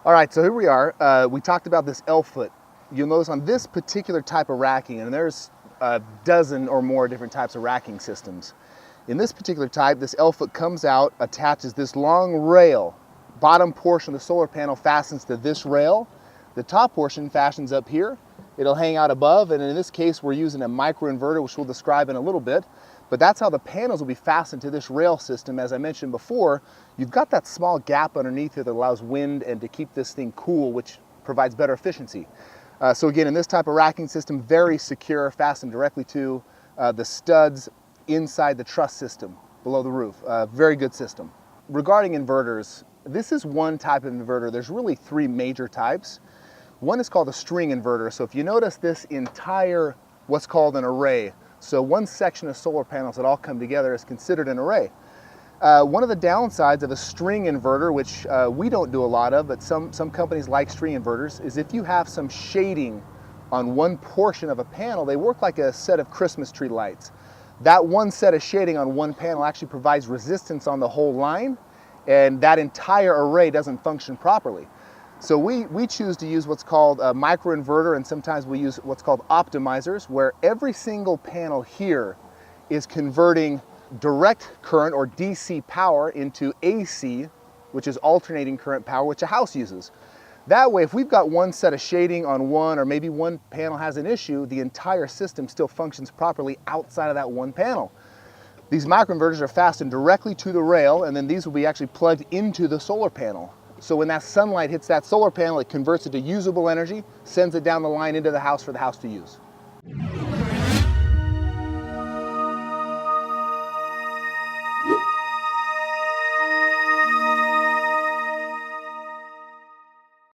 All right, so here we are. We talked about this L-foot. You'll notice on this particular type of racking, and there's a dozen or more different types of racking systems. In this particular type, this L-foot comes out, attaches this long rail. Bottom portion of the solar panel fastens to this rail. The top portion fastens up here. It'll hang out above, and in this case, we're using a micro-inverter, which we'll describe in a little bit. But that's how the panels will be fastened to this rail system. As I mentioned before, you've got that small gap underneath here that allows wind and to keep this thing cool, which provides better efficiency. So again, in this type of racking system, very secure, fastened directly to the studs inside the truss system below the roof. Very good system. Regarding inverters, this is one type of inverter. There's really three major types. One is called a string inverter. So if you notice this entire, what's called an array, so one section of solar panels that all come together is considered an array. One of the downsides of a string inverter, which we don't do a lot of, but some companies like string inverters, is if you have some shading on one portion of a panel, they work like a set of Christmas tree lights. That one set of shading on one panel actually provides resistance on the whole line, and that entire array doesn't function properly. So we choose to use what's called a micro-inverter, and sometimes we use what's called optimizers, where every single panel here is converting direct current or DC power into AC, which is alternating current power, which a house uses. That way, if we've got one set of shading on one, or maybe one panel has an issue, the entire system still functions properly outside of that one panel. These microinverters are fastened directly to the rail, and then these will be actually plugged into the solar panel. So when that sunlight hits that solar panel, it converts it to usable energy, sends it down the line into the house for the house to use.